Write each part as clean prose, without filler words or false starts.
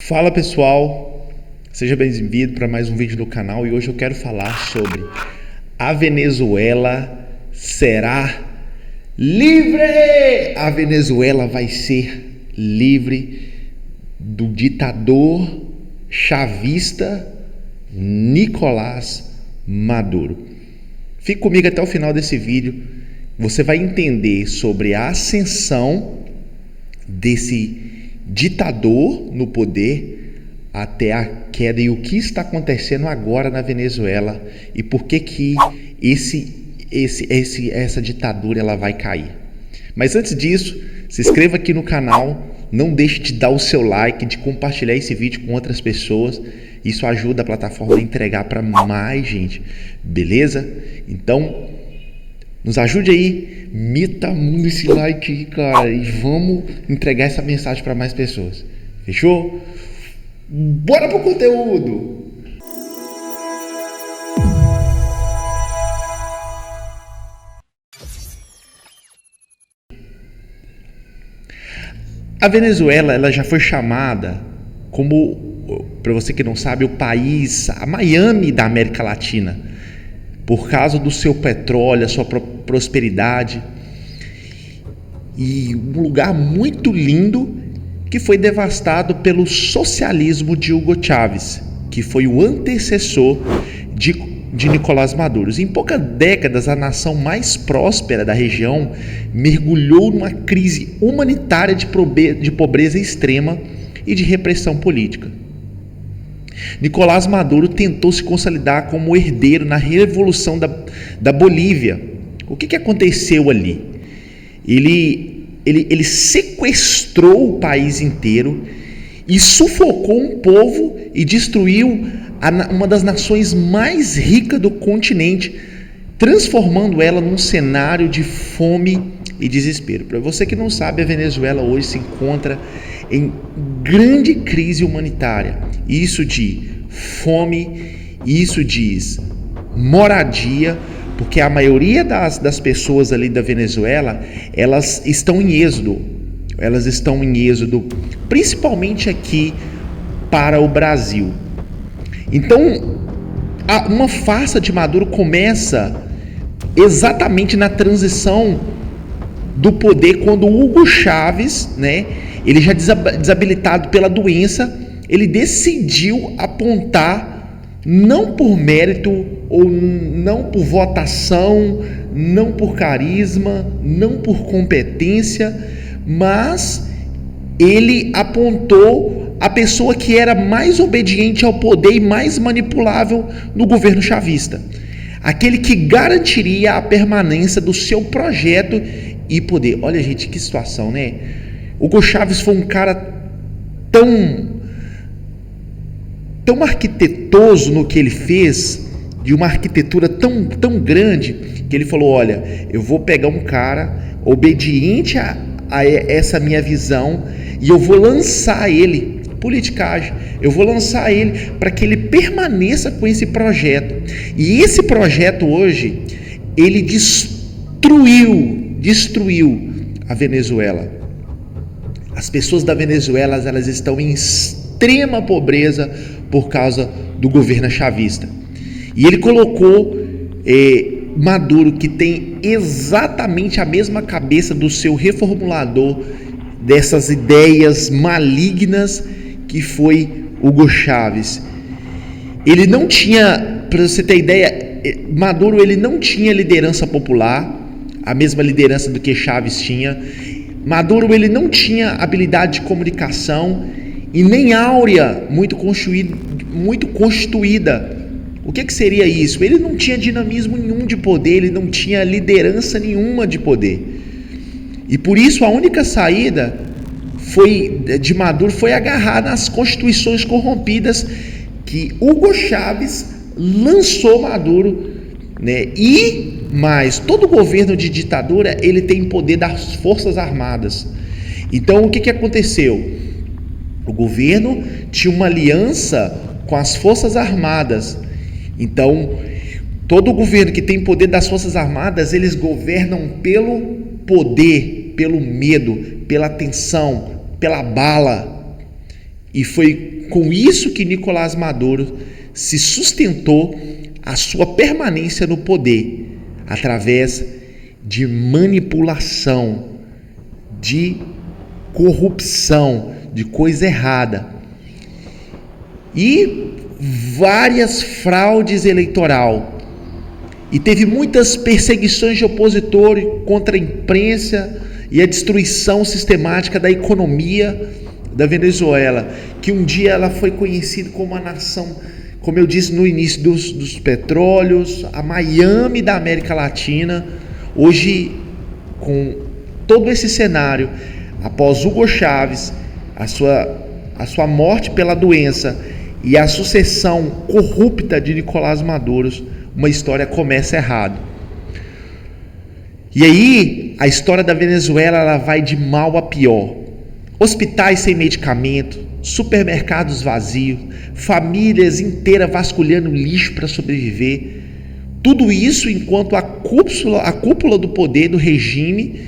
Fala pessoal, seja bem-vindo para mais um vídeo do canal e hoje eu quero falar sobre a Venezuela será livre! A Venezuela vai ser livre do ditador chavista Nicolás Maduro. Fique comigo até o final desse vídeo, você vai entender sobre a ascensão desse ditador no poder até a queda e o que está acontecendo agora na Venezuela e por que essa ditadura ela vai cair. Mas antes disso, se inscreva aqui no canal, não deixe de dar o seu like, de compartilhar esse vídeo com outras pessoas. Isso ajuda a plataforma a entregar para mais gente, beleza? Então, nos ajude aí, meta muito esse like aí, cara, e vamos entregar essa mensagem para mais pessoas. Fechou? Bora pro conteúdo! A Venezuela, ela já foi chamada como, para você que não sabe, o país, a Miami da América Latina, por causa do seu petróleo, a sua prosperidade, e um lugar muito lindo que foi devastado pelo socialismo de Hugo Chávez, que foi o antecessor de Nicolás Maduro. Em poucas décadas, a nação mais próspera da região mergulhou numa crise humanitária de pobreza extrema e de repressão política. Nicolás Maduro tentou se consolidar como herdeiro na revolução da Bolívia. O que aconteceu ali? Ele sequestrou o país inteiro e sufocou um povo e destruiu uma das nações mais ricas do continente, transformando ela num cenário de fome e desespero. Para você que não sabe, a Venezuela hoje se encontra em grande crise humanitária. Isso de fome, isso diz moradia, porque a maioria das pessoas ali da Venezuela, elas estão em êxodo. Elas estão em êxodo, principalmente aqui para o Brasil. Então, uma farsa de Maduro começa exatamente na transição do poder, quando Hugo Chávez, ele já desabilitado pela doença, ele decidiu apontar, não por mérito, ou não por votação, não por carisma, não por competência, mas ele apontou a pessoa que era mais obediente ao poder e mais manipulável no governo chavista. Aquele que garantiria a permanência do seu projeto e poder. Olha, gente, que situação, né? Hugo Chávez foi um cara tão arquitetoso no que ele fez, de uma arquitetura tão grande, que ele falou: olha, eu vou pegar um cara obediente a essa minha visão e eu vou lançar ele, politicagem, eu vou lançar ele para que ele permaneça com esse projeto. E esse projeto hoje, ele destruiu a Venezuela. As pessoas da Venezuela, elas estão em extrema pobreza por causa do governo chavista. E ele colocou Maduro, que tem exatamente a mesma cabeça do seu reformulador dessas ideias malignas que foi Hugo Chávez. Ele não tinha, para você ter ideia, Maduro ele não tinha liderança popular, a mesma liderança do que Chávez tinha. Maduro ele não tinha habilidade de comunicação e nem áurea muito constituída. O que seria isso? Ele não tinha dinamismo nenhum de poder, ele não tinha liderança nenhuma de poder. E por isso a única saída de Maduro foi agarrar nas constituições corrompidas que Hugo Chávez lançou Maduro, E mais, todo governo de ditadura ele tem poder das Forças Armadas. Então o que aconteceu? O governo tinha uma aliança com as Forças Armadas. Então, todo governo que tem poder das Forças Armadas, eles governam pelo poder, pelo medo, pela tensão, pela bala. E foi com isso que Nicolás Maduro se sustentou a sua permanência no poder, através de manipulação, de corrupção, de coisa errada e várias fraudes eleitoral. E teve muitas perseguições de opositores contra a imprensa e a destruição sistemática da economia da Venezuela, que um dia ela foi conhecida como a nação, como eu disse no início, dos petróleos, a Miami da América Latina. Hoje, com todo esse cenário, após Hugo Chávez, a sua morte pela doença e a sucessão corrupta de Nicolás Maduro, uma história começa errado. E aí, a história da Venezuela ela vai de mal a pior. Hospitais sem medicamento, supermercados vazios, famílias inteiras vasculhando lixo para sobreviver. Tudo isso enquanto a cúpula do poder do regime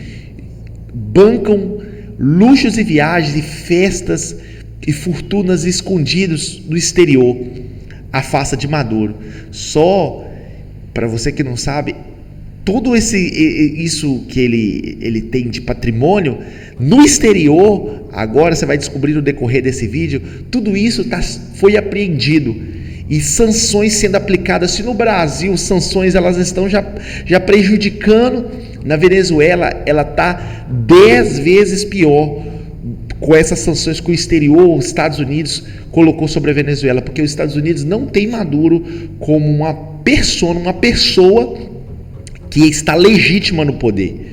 bancam luxos e viagens e festas e fortunas escondidos no exterior, à face de Maduro. Só para você que não sabe, tudo isso que ele tem de patrimônio no exterior, agora você vai descobrir no decorrer desse vídeo, tudo isso foi apreendido e sanções sendo aplicadas. Se no Brasil sanções elas estão já prejudicando, na Venezuela ela está 10 vezes pior com essas sanções que o exterior, os Estados Unidos colocou sobre a Venezuela, porque os Estados Unidos não tem Maduro como uma pessoa que está legítima no poder.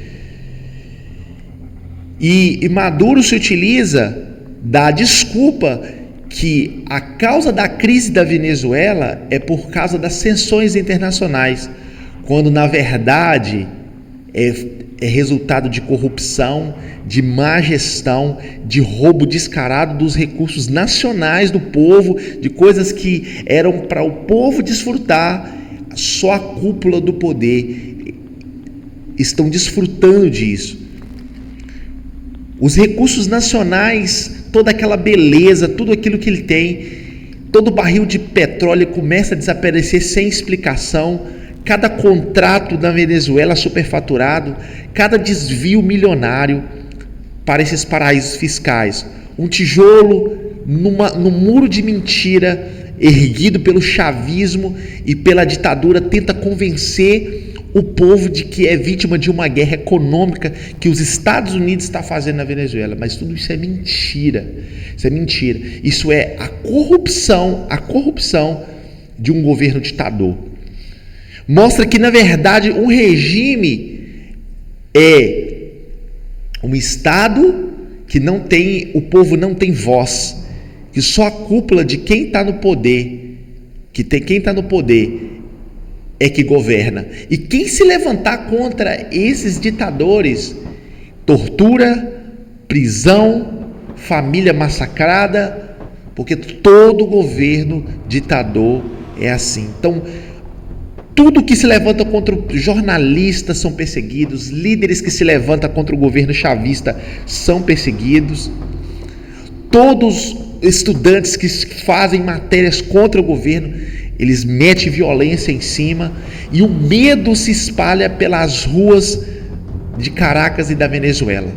E Maduro se utiliza da desculpa que a causa da crise da Venezuela é por causa das sanções internacionais, quando na verdade é resultado de corrupção, de má gestão, de roubo descarado dos recursos nacionais do povo, de coisas que eram para o povo desfrutar. Só a cúpula do poder estão desfrutando disso. Os recursos nacionais, toda aquela beleza, tudo aquilo que ele tem, todo barril de petróleo começa a desaparecer sem explicação. Cada contrato da Venezuela superfaturado, cada desvio milionário para esses paraísos fiscais. Um tijolo no muro de mentira erguido pelo chavismo e pela ditadura tenta convencer o povo de que é vítima de uma guerra econômica que os Estados Unidos estão fazendo na Venezuela. Mas tudo isso é mentira. Isso é mentira. Isso é a corrupção de um governo ditador. Mostra que, na verdade, um regime é um Estado que não tem, o povo não tem voz, que só a cúpula de quem está no poder, quem está no poder é que governa. E quem se levantar contra esses ditadores, tortura, prisão, família massacrada, porque todo governo ditador é assim. Então, tudo que se levanta contra o jornalista são perseguidos, líderes que se levantam contra o governo chavista são perseguidos, todos estudantes que fazem matérias contra o governo, eles metem violência em cima, e o medo se espalha pelas ruas de Caracas e da Venezuela.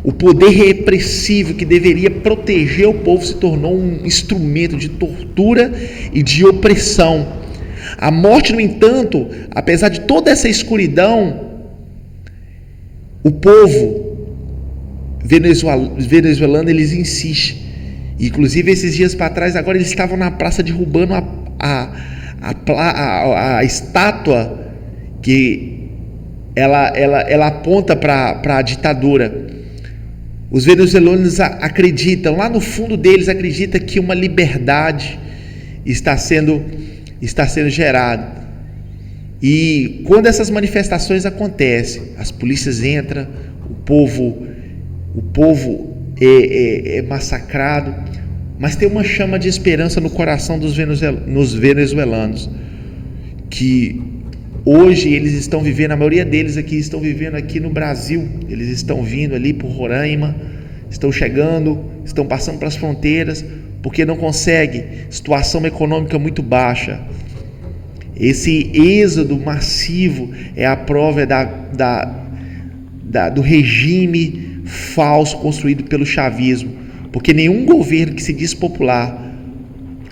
O poder repressivo que deveria proteger o povo se tornou um instrumento de tortura e de opressão. A morte, no entanto, apesar de toda essa escuridão, o povo venezuelano, eles insistem. Inclusive, esses dias para trás, agora eles estavam na praça derrubando a estátua que ela aponta para a ditadura. Os venezuelanos acreditam, lá no fundo deles, acreditam que uma liberdade está sendo gerada. E quando essas manifestações acontecem, as polícias entram, o povo é massacrado, mas tem uma chama de esperança no coração dos venezuelanos, que hoje eles estão vivendo, a maioria deles aqui estão vivendo aqui no Brasil, eles estão vindo ali por Roraima, estão chegando, estão passando pelas fronteiras, porque não consegue, situação econômica muito baixa. Esse êxodo massivo é a prova do regime falso construído pelo chavismo, porque nenhum governo que se diz popular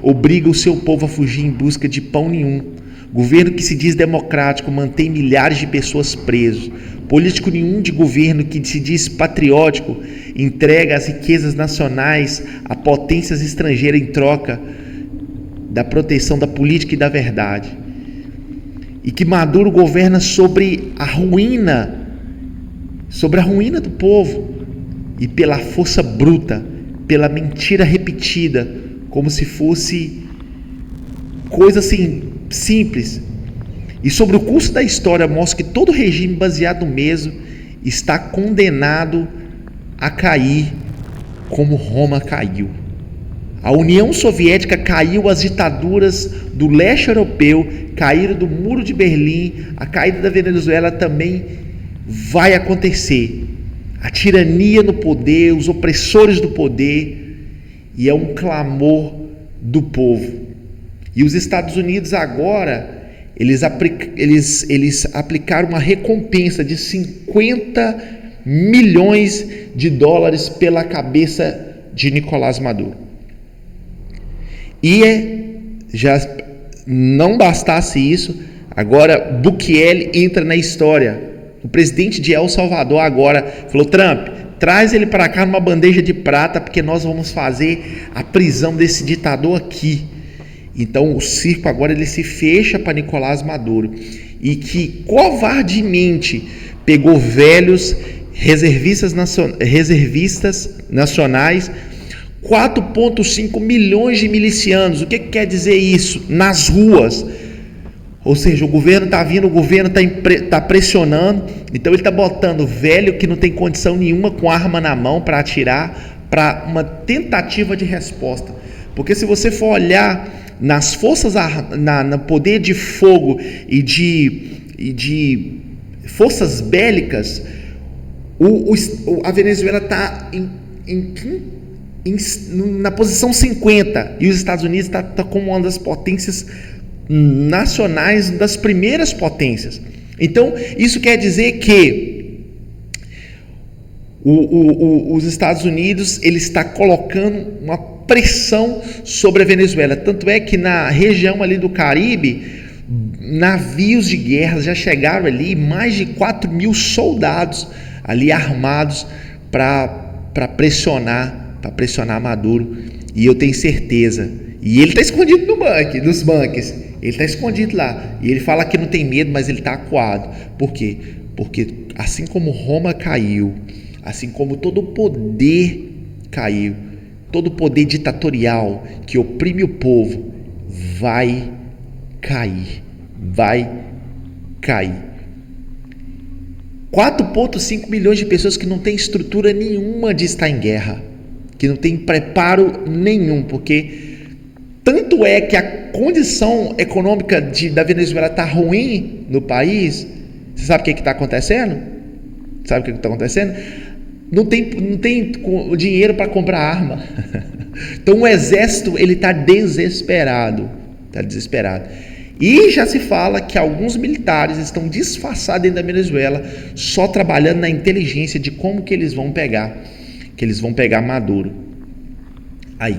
obriga o seu povo a fugir em busca de pão nenhum. Governo que se diz democrático mantém milhares de pessoas presas. Político nenhum de governo que se diz patriótico entrega as riquezas nacionais a potências estrangeiras em troca da proteção da política e da verdade. E que Maduro governa sobre a ruína do povo e pela força bruta, pela mentira repetida, como se fosse coisa assim simples. E sobre o curso da história mostra que todo regime baseado no mesmo está condenado a cair como Roma caiu. A União Soviética caiu, as ditaduras do leste europeu caíram, do Muro de Berlim, a caída da Venezuela também vai acontecer. A tirania no poder, os opressores do poder, e é um clamor do povo. E os Estados Unidos agora, eles aplicaram uma recompensa de 50 milhões de dólares pela cabeça de Nicolás Maduro. E já não bastasse isso, agora Bukele entra na história. O presidente de El Salvador agora falou: Trump, traz ele para cá numa bandeja de prata, porque nós vamos fazer a prisão desse ditador aqui. Então o circo agora ele se fecha para Nicolás Maduro, e que covardemente pegou velhos reservistas nacionais, 4,5 milhões de milicianos. O que quer dizer isso? Nas ruas. Ou seja, o governo está vindo, o governo está pressionando, então ele está botando velho que não tem condição nenhuma com arma na mão para atirar, para uma tentativa de resposta. Porque se você for olhar nas forças, no poder de fogo e de forças bélicas, a Venezuela está na posição 50, e os Estados Unidos está como uma das potências nacionais, das primeiras potências. Então isso quer dizer que os Estados Unidos ele está colocando uma pressão sobre a Venezuela, tanto é que na região ali do Caribe, navios de guerra já chegaram ali, mais de 4 mil soldados ali armados para pressionar Maduro. E eu tenho certeza, e ele está escondido nos bunks, ele está escondido lá, e ele fala que não tem medo, mas ele está acuado. Por quê? Porque assim como Roma caiu, assim como todo o poder caiu, todo o poder ditatorial que oprime o povo vai cair. 4,5 milhões de pessoas que não têm estrutura nenhuma de estar em guerra, que não tem preparo nenhum, porque tanto é que a condição econômica da Venezuela está ruim no país. Você sabe o que está acontecendo? Não tem dinheiro para comprar arma. Então o exército ele está desesperado. E já se fala que alguns militares estão disfarçados dentro da Venezuela, só trabalhando na inteligência de como que eles vão pegar Maduro. Aí.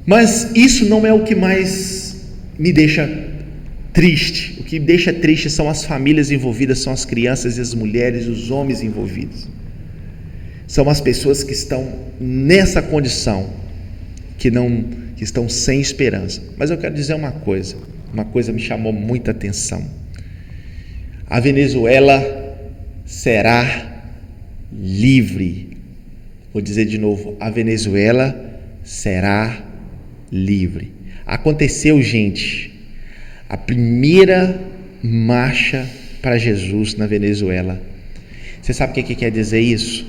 Mas isso não é o que mais me deixa triste. O que me deixa triste são as famílias envolvidas, são as crianças e as mulheres, os homens envolvidos. São as pessoas que estão nessa condição, que estão sem esperança. Mas eu quero dizer uma coisa me chamou muita atenção. A Venezuela será livre. Vou dizer de novo, a Venezuela será livre. Aconteceu, gente, a primeira marcha para Jesus na Venezuela. Você sabe o que quer dizer isso?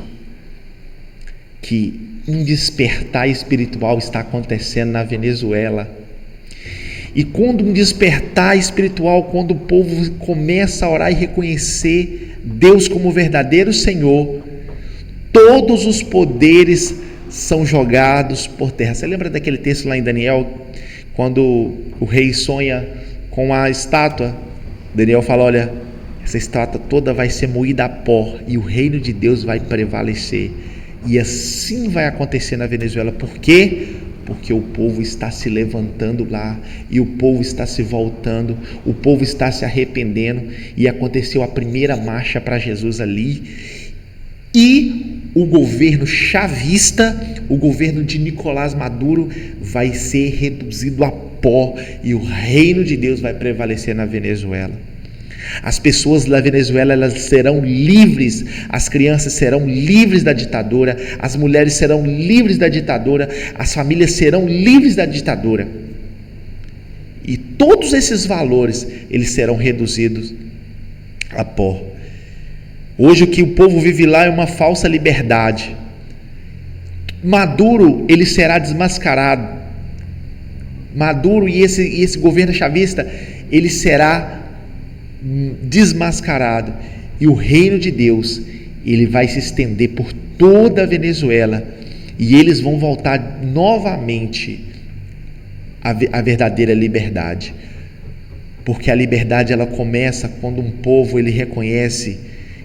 Que um despertar espiritual está acontecendo na Venezuela. E quando um despertar espiritual, quando o povo começa a orar e reconhecer Deus como verdadeiro Senhor, todos os poderes são jogados por terra. Você lembra daquele texto lá em Daniel, quando o rei sonha com a estátua? Daniel fala: olha, essa estátua toda vai ser moída a pó e o reino de Deus vai prevalecer. E assim vai acontecer na Venezuela. Por quê? Porque o povo está se levantando lá, e o povo está se voltando, o povo está se arrependendo, e aconteceu a primeira marcha para Jesus ali. E o governo chavista, o governo de Nicolás Maduro, vai ser reduzido a pó, e o reino de Deus vai prevalecer na Venezuela. As pessoas da Venezuela, elas serão livres, as crianças serão livres da ditadura, as mulheres serão livres da ditadura, as famílias serão livres da ditadura. E todos esses valores, eles serão reduzidos a pó. Hoje o que o povo vive lá é uma falsa liberdade. Maduro, ele será desmascarado. Maduro e esse governo chavista, ele será desmascarado, e o reino de Deus, ele vai se estender por toda a Venezuela, e eles vão voltar novamente à verdadeira liberdade, porque a liberdade, ela começa quando um povo, ele reconhece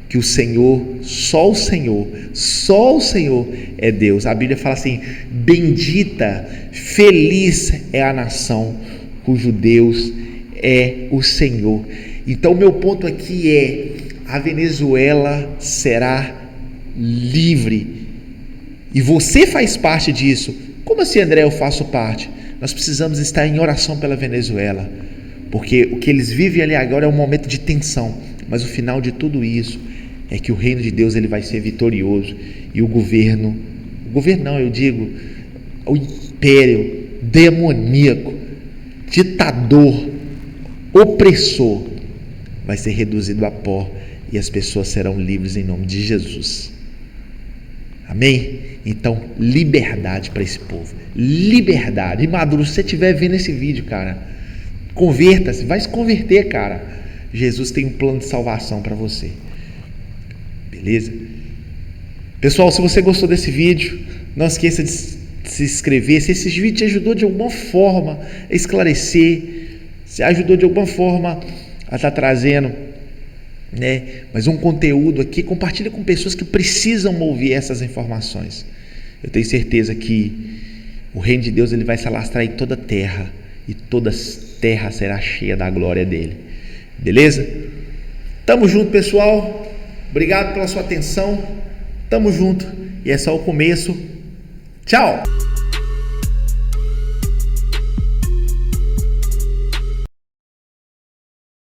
que o Senhor, só o Senhor é Deus. A Bíblia fala assim: bendita, feliz é a nação cujo Deus é o Senhor. Então, o meu ponto aqui é: a Venezuela será livre, e você faz parte disso. Como assim, André, eu faço parte? Nós precisamos estar em oração pela Venezuela, porque o que eles vivem ali agora é um momento de tensão, mas o final de tudo isso é que o reino de Deus, ele vai ser vitorioso, e o governo não, eu digo, o império demoníaco, ditador, opressor, vai ser reduzido a pó, e as pessoas serão livres em nome de Jesus. Amém? Então, liberdade para esse povo, liberdade. E Maduro, se você estiver vendo esse vídeo, cara, converta-se, vai se converter, cara. Jesus tem um plano de salvação para você. Beleza? Pessoal, se você gostou desse vídeo, não esqueça de se inscrever. Se esse vídeo te ajudou de alguma forma a esclarecer, se ajudou de alguma forma a estar trazendo, né, mais um conteúdo aqui, compartilha com pessoas que precisam ouvir essas informações. Eu tenho certeza que o reino de Deus, ele vai se alastrar em toda a terra, e toda a terra será cheia da glória dele. Beleza? Tamo junto, pessoal. Obrigado pela sua atenção. Tamo junto, e é só o começo. Tchau!